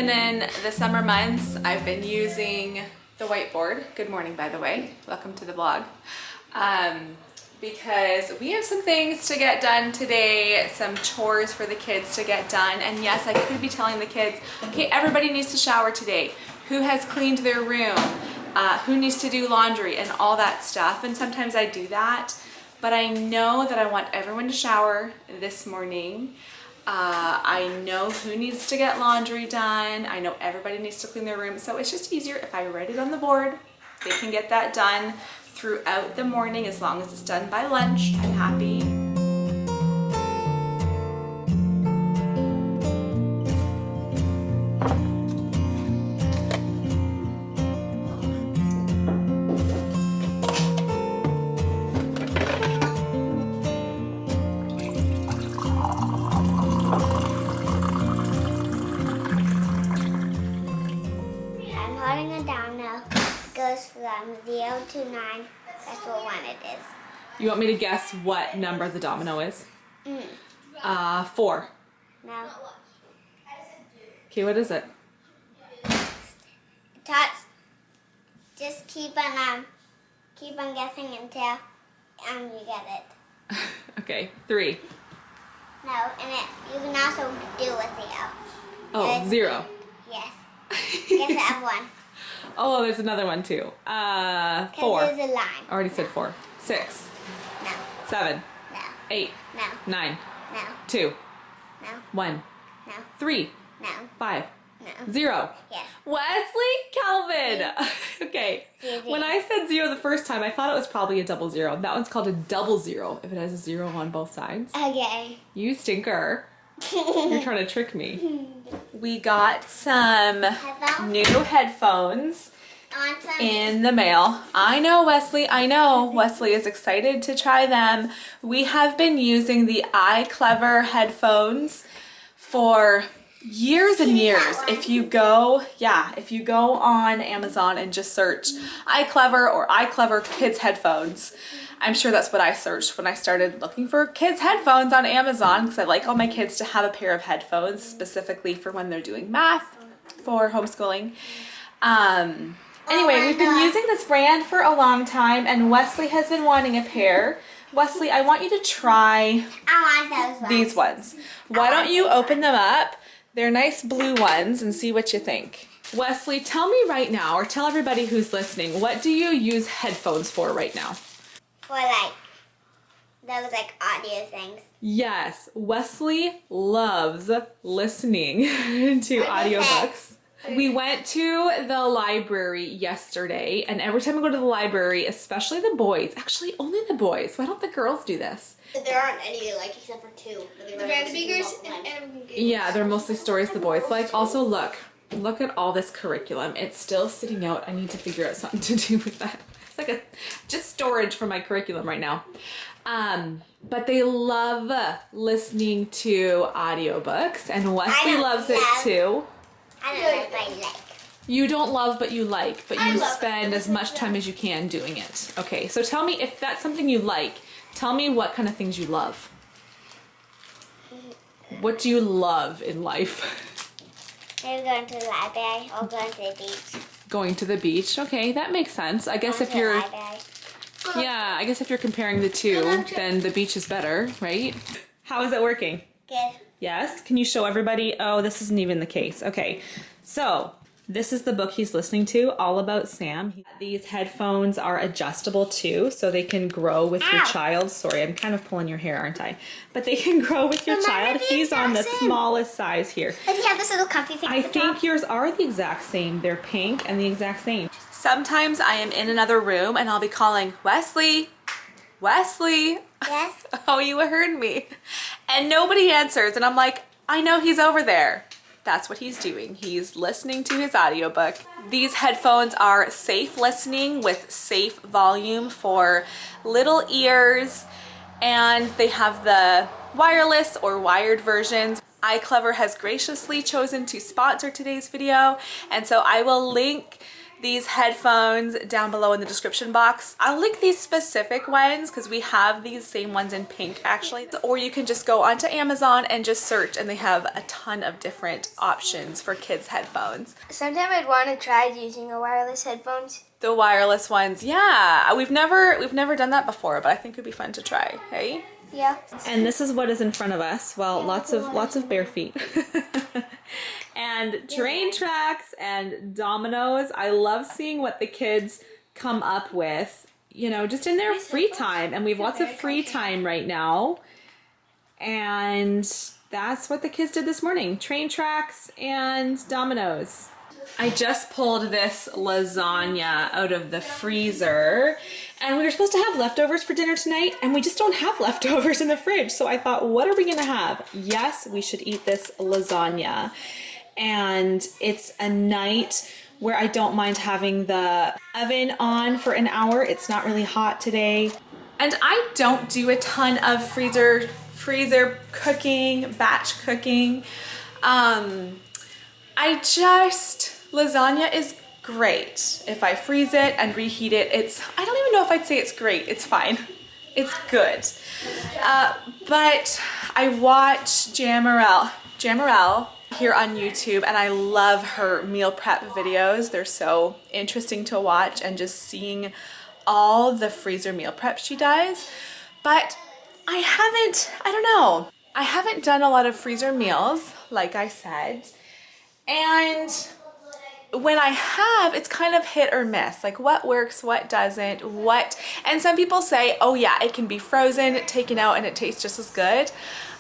been in the summer months, I've been using the whiteboard. Good morning, by the way. Welcome to the vlog. Because we have some things to get done today, some chores for the kids to get done. And yes, I could be telling the kids, okay, everybody needs to shower today. Who has cleaned their room? Who needs to do laundry and all that stuff. And sometimes I do that, but I know that I want everyone to shower this morning. I know who needs to get laundry done. I know everybody needs to clean their room. So it's just easier if I write it on the board. They can get that done throughout the morning. As long as it's done by lunch, I'm happy. Goes from 0 to 9. That's what one it is. You want me to guess what number the domino is? 4. No. Okay, what is it? Just keep on guessing until you get it. Okay, 3. No, and you can also do with 0. Oh, 0. Yes. Guess the other one. Oh, there's another one too. 4. There's a line. I already said 4. 6. No. 7. No. 8. No. 9. No. 2. No. 1. No. 3. No. 5. No. 0. Yes. Wesley Calvin. Okay. When I said 0 the first time, I thought it was probably a 00. That one's called a 00 if it has a 0 on both sides. Okay. You stinker. You're trying to trick me. We got some new headphones in the mail. I know, Wesley. I know. Wesley is excited to try them. We have been using the iClever headphones for years and years. If you go on Amazon and just search iClever or iClever kids headphones, I'm sure that's what I searched when I started looking for kids headphones on Amazon, because I like all my kids to have a pair of headphones specifically for when they're doing math for homeschooling. Anyway, we've been using this brand for a long time, and Wesley has been wanting a pair. Wesley, I want you to try these ones. Why don't you open them up? They're nice blue ones, and see what you think. Wesley, tell me right now, or tell everybody who's listening, what do you use headphones for right now? For those audio things. Yes, Wesley loves listening to audiobooks. We went to the library yesterday, and every time I go to the library, especially the boys, actually only the boys, why don't the girls do this? There aren't any except for 2. The Vanderbeekers and yeah, they're mostly stories the boys like. Also, look at all this curriculum. It's still sitting out. I need to figure out something to do with that. It's like just storage for my curriculum right now. But they love listening to audiobooks, and Wesley loves it too. I don't know if I like. You don't love, but you like, but you spend as much time as you can doing it. Okay, so tell me if that's something you like. Tell me what kind of things you love. What do you love in life? Maybe going to the library or going to the beach. Going to the beach. Okay, that makes sense. I guess if you're... Yeah, I guess if you're comparing the two, then the beach is better, right? How is it working? Good. Yes? Can you show everybody? Oh, this isn't even the case. Okay, so this is the book he's listening to, All About Sam. These headphones are adjustable too, so they can grow with your child. Sorry, I'm kind of pulling your hair, aren't I? But they can grow with your child. He's on the smallest size here. Does he have this little comfy thing? I think yours are the exact same. They're pink and the exact same. Sometimes I am in another room and I'll be calling, Wesley, Wesley. Yes? Oh, you heard me. And nobody answers, and I'm like, I know he's over there. That's what he's doing. He's listening to his audiobook. These headphones are safe listening with safe volume for little ears, and they have the wireless or wired versions. iClever has graciously chosen to sponsor today's video, and so I will link these headphones down below in the description box. I'll link these specific ones because we have these same ones in pink actually. Or you can just go onto Amazon and just search, and they have a ton of different options for kids headphones. Sometime I'd want to try using the wireless headphones. The wireless ones, yeah. We've never done that before, but I think it'd be fun to try, hey? Yeah. And this is what is in front of us. Well, lots of bare feet. And train tracks and dominoes. I love seeing what the kids come up with, you know, just in their free time. And we have lots of free time right now. And that's what the kids did this morning. Train tracks and dominoes. I just pulled this lasagna out of the freezer, and we were supposed to have leftovers for dinner tonight, and we just don't have leftovers in the fridge. So I thought, what are we gonna have? Yes, we should eat this lasagna. And it's a night where I don't mind having the oven on for an hour. It's not really hot today. And I don't do a ton of freezer cooking, batch cooking. Lasagna is great. If I freeze it and reheat it, I don't even know if I'd say it's great. It's fine. It's good. But I watch Jamarelle here on YouTube, and I love her meal prep videos. They're so interesting to watch, and just seeing all the freezer meal prep she does. But I haven't done a lot of freezer meals, like I said. And when I have, it's kind of hit or miss, like what works, what doesn't, and some people say, oh yeah, it can be frozen, taken out, and it tastes just as good.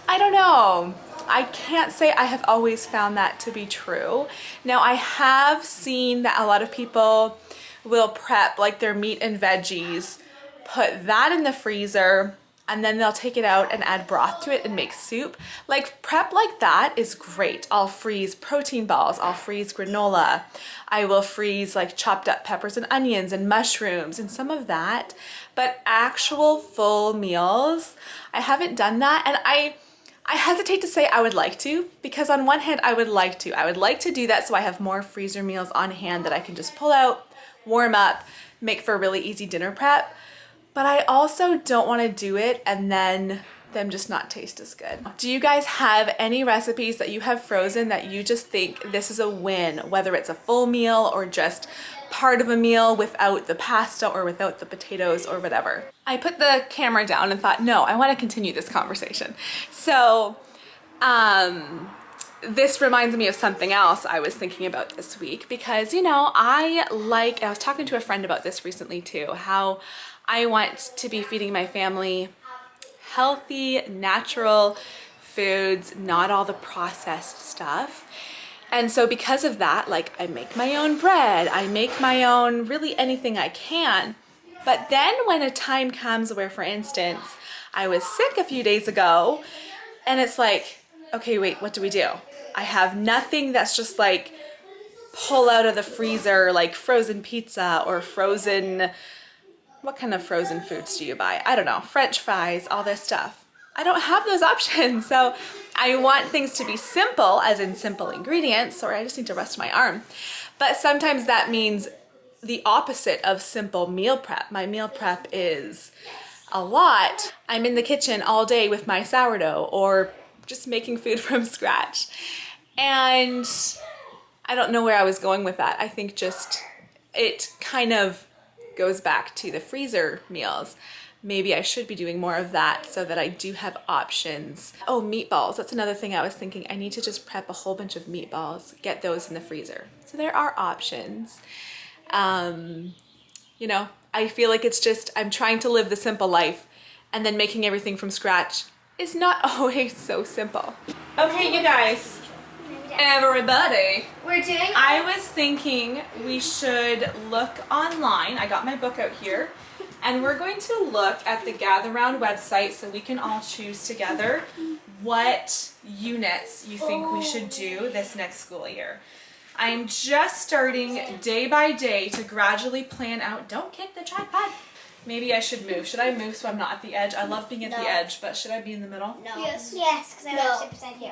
I don't know. I can't say I have always found that to be true. Now, I have seen that a lot of people will prep like their meat and veggies, put that in the freezer, and then they'll take it out and add broth to it and make soup. Like, prep like that is great. I'll freeze protein balls, I'll freeze granola, I will freeze like chopped up peppers and onions and mushrooms and some of that. But actual full meals, I haven't done that, and I hesitate to say I would like to, because on one hand I would like to do that so I have more freezer meals on hand that I can just pull out, warm up, make for a really easy dinner prep. But I also don't want to do it and then them just not taste as good. Do you guys have any recipes that you have frozen that you just think this is a win, whether it's a full meal or just part of a meal without the pasta or without the potatoes or whatever? I put the camera down and thought, no, I want to continue this conversation. So this reminds me of something else I was thinking about this week, because, you know, I was talking to a friend about this recently too, how I want to be feeding my family healthy, natural foods, not all the processed stuff. And so because of that, like, I make my own bread, I make my own really anything I can. But then when a time comes where, for instance, I was sick a few days ago, and it's like, okay, wait, what do we do? I have nothing that's just like pull out of the freezer, like frozen pizza or frozen, what kind of frozen foods do you buy? I don't know, French fries, all this stuff. I don't have those options. So I want things to be simple, as in simple ingredients. Sorry, I just need to rest my arm. But sometimes that means the opposite of simple meal prep. My meal prep is a lot. I'm in the kitchen all day with my sourdough or just making food from scratch. And I don't know where I was going with that. I think just it kind of goes back to the freezer meals. Maybe I should be doing more of that so that I do have options. Oh, meatballs. That's another thing I was thinking. I need to just prep a whole bunch of meatballs, get those in the freezer. So there are options. You know, I feel like it's just, I'm trying to live the simple life, and then making everything from scratch is not always so simple. Okay, you guys, everybody. I was thinking we should look online. I got my book out here, and we're going to look at the Gather Round website so we can all choose together what units you think we should do this next school year. I'm just starting day by day to gradually plan out. Don't kick the tripod. Maybe I should move. Should I move so I'm not at the edge? I love being at the edge, but should I be in the middle? No. Yes, because I want to sit beside you.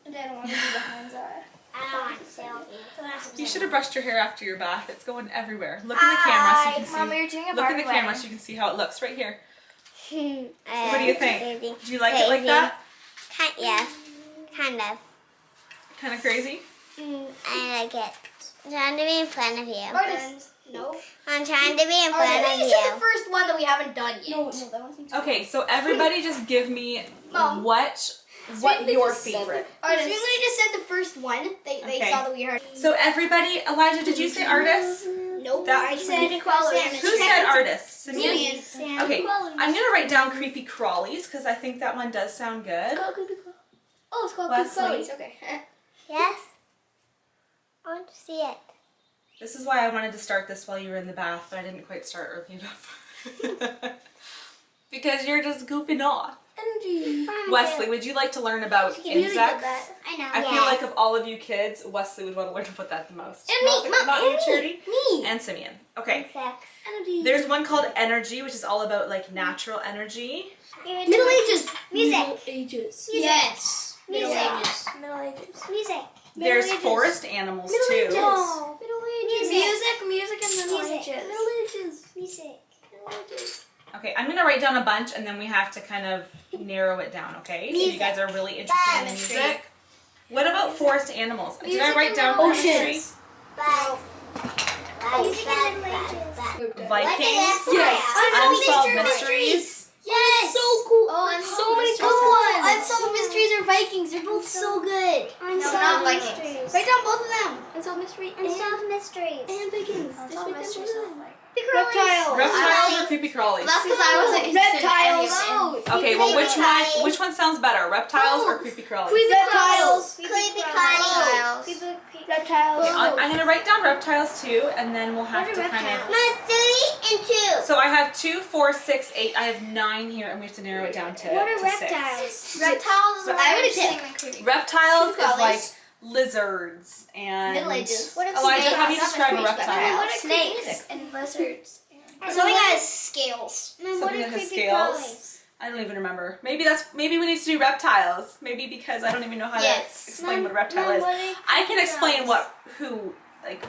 I don't want to be behind Zara. I don't want selfie. You should have brushed your hair after your bath. It's going everywhere. Look in the camera so you can see. Mama, you're doing a Look in the Barbie camera wedding. so you can see how it looks right here. What What do you think? Do you like it like that? Yeah, kind of. Kind of crazy? I like it. I'm trying to be in front of you. Artists. No. I'm trying to be in front of This is the you. first one that we haven't done yet. No, that one's Okay, so everybody just give me Mom. what your favorite. Artists. We literally just said the first one. They Okay. saw that we heard. So everybody, Elijah, did you say artists? Nope. That- I said Crawlies. Who said artists? Simeon? Simeon. Okay, I'm gonna write down creepy crawlies because I think that one does sound good. Oh, it's called Wesley. Crawlies. Okay. Yes? I want to see it. This is why I wanted to start this while you were in the bath, but I didn't quite start early enough. Because you're just goofing off. Energy. Wesley, would you like to learn about insects? I know. I feel like of all of you kids, Wesley would want to learn about that the most. And me, Not you, Charity? Me. And Simeon. Okay. Insects. Energy. There's one called energy, which is all about like natural energy. Middle Ages. Music. Middle Ages. Yes. Middle Music. Ages. Middle Ages. Music. There's Ages. forest animals Middle too. Ages. No. Middle Ages. Music. Music and Middle Music. Ages. Middle Ages. Music. Middle Ages. Okay, I'm gonna write down a bunch and then we have to kind of narrow it down, okay? So you guys are really interested in Chemistry. music. What about forest animals? Did I Music write and down Middle chemistry? Ages. Bugs. Music and Middle Ages. Vikings? Yes. Unsolved mysteries? Yes. So cool. Oh, and Unsolved so many Mysteries good are ones. so Unsolved Mysteries or Vikings. They're both so good. Unsolved not Vikings. Mysteries. Write down both of them. Unsolved Mystery Unsolved Mysteries. and Vikings. Unsolved Mysteries. Reptiles. Reptiles or creepy crawlies? That's because I wasn't interested Reptiles. in any of it. Okay, well Creepy which one sounds better? Reptiles or creepy crawlies? Reptiles. Creepy crawlies. Reptiles. I'm gonna write down reptiles too, and then we'll have to kind of. No, 3 and 2. So I have 2, 4, 6, 8. I have 9 here, and we have to narrow it down to. What are to reptiles? 6. Reptiles. I would pick. Reptiles is Crawlies. like lizards and. Middle Ages. What are Elijah, snakes? how do you describe a What reptile? are snakes and lizards? Something that has scales. What Something are that has creepy scales. crawlies? I don't even remember. Maybe we need to do reptiles. Maybe because I don't even know how Yes. to explain what a reptile Mom, is. what are I can creepy explain crawlies? like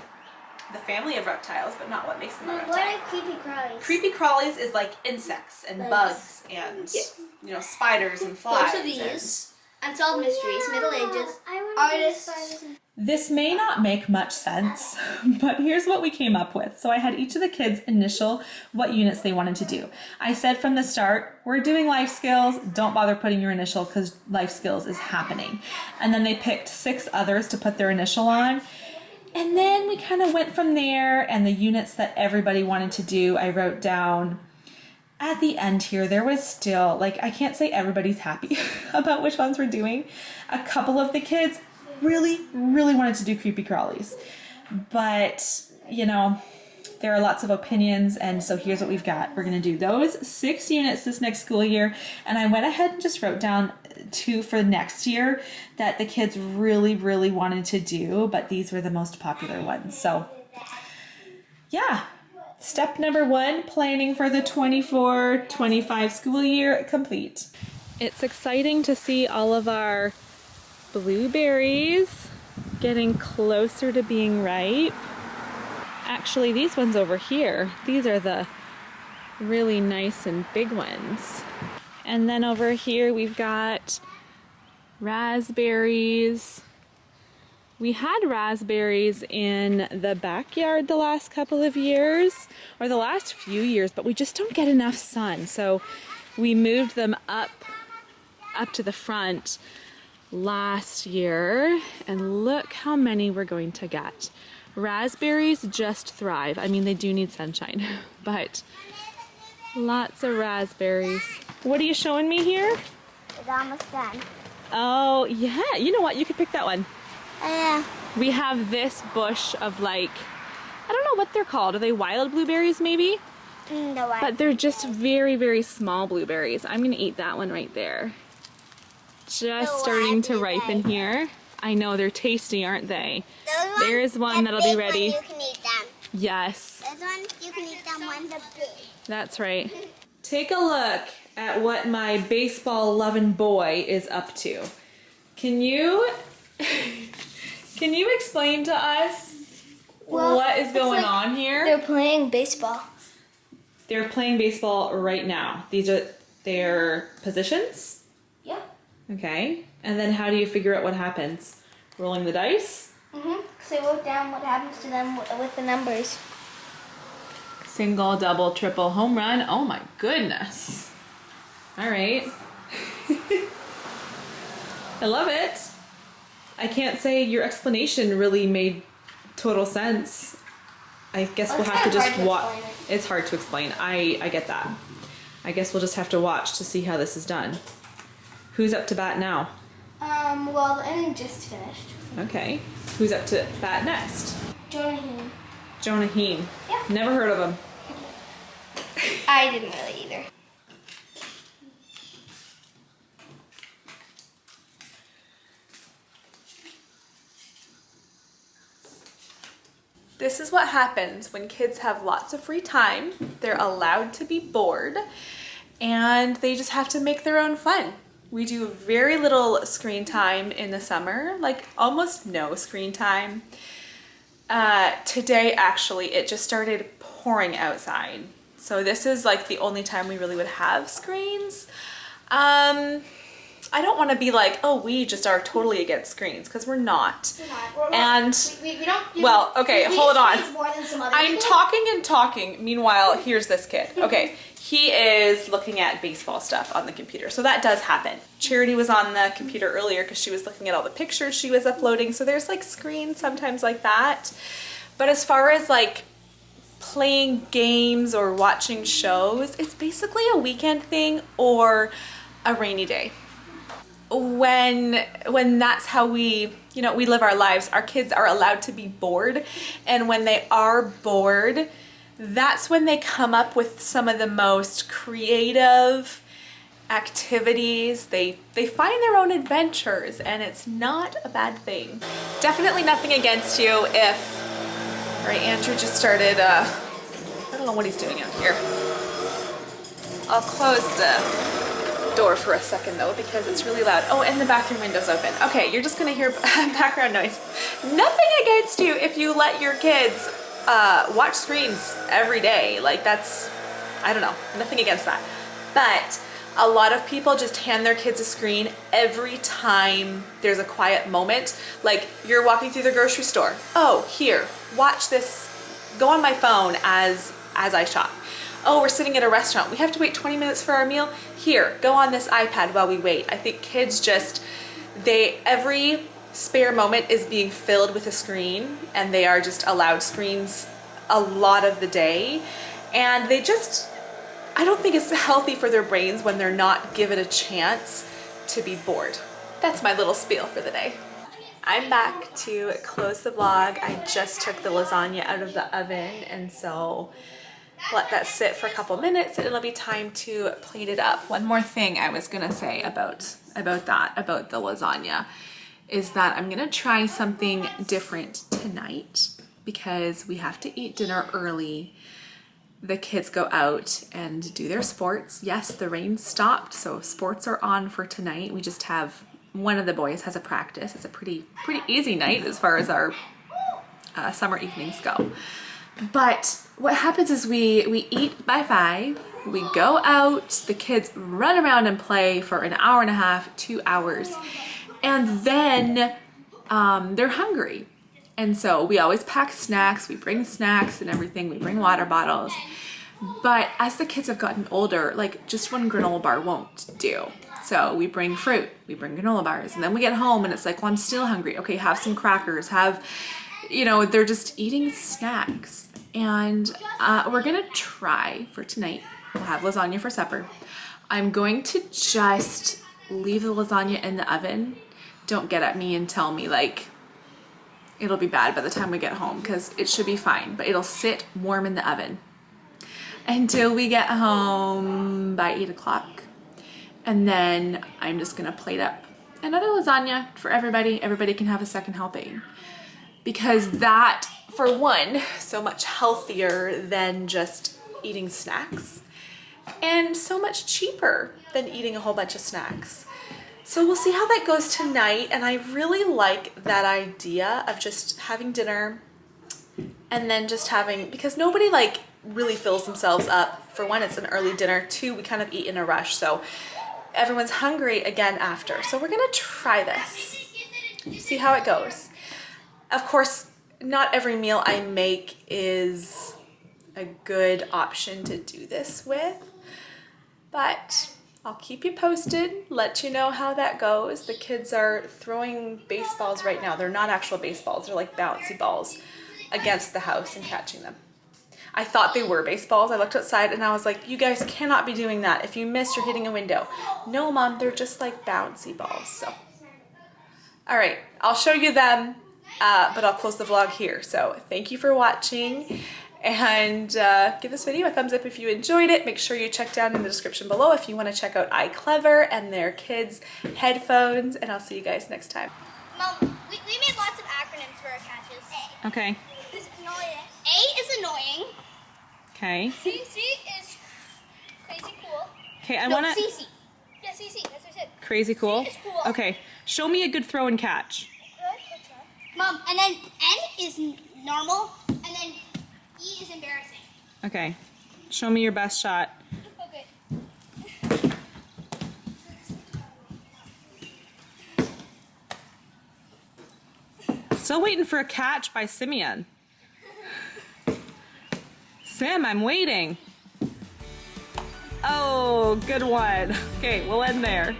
the family of reptiles, but not what makes them a What reptile. are creepy crawlies? Creepy crawlies is like insects and bugs and spiders and flies. Both of these. Unsolved Mysteries. Middle Ages. I want Artists. This may not make much sense, but here's what we came up with. So I had each of the kids initial what units they wanted to do. I said from the start, we're doing life skills. Don't bother putting your initial because life skills is happening. And then they picked 6 others to put their initial on. And then we kind of went from there, and the units that everybody wanted to do, I wrote down. At the end here, there was still, I can't say everybody's happy about which ones we're doing. A couple of the kids really, really wanted to do creepy crawlies. But, there are lots of opinions, and so here's what we've got. We're going to do those 6 units this next school year, and I went ahead and just wrote down 2 for next year that the kids really, really wanted to do, but these were the most popular ones. So, yeah. Step number 1, planning for the 24-25 school year complete. It's exciting to see all of our blueberries getting closer to being ripe. Actually, these ones over here, these are the really nice and big ones. And then over here we've got raspberries. We had raspberries in the backyard the last couple of years, or the last few years, but we just don't get enough sun. So we moved them up to the front last year, and look how many we're going to get. Raspberries just thrive. I mean, they do need sunshine, but lots of raspberries. What are you showing me here? It's almost done. Oh, yeah. You know what? You could pick that one. Yeah. We have this bush of I don't know what they're called. Are they wild blueberries maybe? But they're just very, very small blueberries. I'm gonna eat that one right there. Just starting to ripen here. I know, they're tasty, aren't they? There's one that'll be ready. You can eat them. Yes. Those ones, you can eat them when they're big. That's right. Take a look at what my baseball loving boy is up to. Can you Can you explain to us what is going on here? They're playing baseball. They're playing baseball right now. These are their positions? Yeah. Okay. And then how do you figure out what happens? Rolling the dice? Mm-hmm. So wrote down what happens to them with the numbers. Single, double, triple, home run. Oh my goodness. All right. I love it. I can't say your explanation really made total sense. I guess we'll have to just watch. It's hard to explain. I get that. I guess we'll just have to watch to see how this is done. Who's up to bat now? Well, the inning just finished. Okay. Who's up to bat next? Jonah Heen. Jonah Heen. Yeah. Never heard of him. I didn't really either. This is what happens when kids have lots of free time. They're allowed to be bored and they just have to make their own fun. We do very little screen time in the summer, like almost no screen time. Today, actually, it just started pouring outside. So this is like the only time we really would have screens. I don't want to be like, oh, we just are totally against screens, because we're not. And, well, okay, hold on. I'm talking and talking. Meanwhile, here's this kid. Okay, he is looking at baseball stuff on the computer. So that does happen. Charity was on the computer earlier because she was looking at all the pictures she was uploading. So there's like screens sometimes like that. But as far as like playing games or watching shows, it's basically a weekend thing or a rainy day. When that's how we live our lives, our kids are allowed to be bored, and when they are bored, that's when they come up with some of the most creative activities. They find their own adventures, and it's not a bad thing. Definitely nothing against you if, right, Andrew just started, I don't know what he's doing out here. I'll close the door for a second though because it's really loud. Oh, and the bathroom window's open. Okay, you're just gonna hear background noise. Nothing against you if you let your kids watch screens every day. Like that's, I don't know, nothing against that. But a lot of people just hand their kids a screen every time there's a quiet moment. Like you're walking through the grocery store. Oh, here, watch this, go on my phone as I shop. Oh, we're sitting at a restaurant. We have to wait 20 minutes for our meal. Here, go on this iPad while we wait. I think kids just, every spare moment is being filled with a screen, and they are just allowed screens a lot of the day. And they just, I don't think it's healthy for their brains when they're not given a chance to be bored. That's my little spiel for the day. I'm back to close the vlog. I just took the lasagna out of the oven, and so let that sit for a couple minutes and it'll be time to plate it up. One more thing I was gonna say about the lasagna is that I'm gonna try something different tonight because we have to eat dinner early. The kids go out and do their sports. Yes, the rain stopped, so sports are on for tonight. We just have, one of the boys has a practice. It's a pretty easy night as far as our summer evenings go. But what happens is we eat by 5, we go out, the kids run around and play for an hour and a half, 2 hours, and then they're hungry. And so we always pack snacks, we bring snacks and everything, we bring water bottles. But as the kids have gotten older, like just one granola bar won't do. So we bring fruit, we bring granola bars, and then we get home and it's like, well, I'm still hungry. Okay, have some crackers, they're just eating snacks. And we're gonna try for tonight. We'll have lasagna for supper. I'm going to just leave the lasagna in the oven. Don't get at me and tell me like it'll be bad by the time we get home, because it should be fine, but it'll sit warm in the oven until we get home by 8 o'clock. And then I'm just gonna plate up another lasagna for everybody. Everybody can have a second helping, because that, for one, so much healthier than just eating snacks, and so much cheaper than eating a whole bunch of snacks. So we'll see how that goes tonight, and I really like that idea of just having dinner and then just having, because nobody like really fills themselves up. For one, it's an early dinner. Two, we kind of eat in a rush, so everyone's hungry again after. So we're gonna try this, see how it goes. Of course, not every meal I make is a good option to do this with, but I'll keep you posted, let you know how that goes. The kids are throwing baseballs right now. They're not actual baseballs, they're like bouncy balls against the house and catching them. I thought they were baseballs. I looked outside and I was like, you guys cannot be doing that. If you miss, you're hitting a window. No, Mom, they're just like bouncy balls. So, all right, I'll show you them, but I'll close the vlog here. So thank you for watching. And give this video a thumbs up if you enjoyed it. Make sure you check down in the description below if you want to check out iClever and their kids' headphones. And I'll see you guys next time. Mom, we made lots of acronyms for our catches. Okay. A is annoying. Okay. C is crazy cool. Okay, I want to... CC. Yeah, CC. That's what I said. Crazy cool? C is cool. Okay. Show me a good throw and catch. Mom, and then N is normal, and then E is embarrassing. Okay. Show me your best shot. Okay. Still waiting for a catch by Simeon. Sim, I'm waiting. Oh, good one. Okay, we'll end there.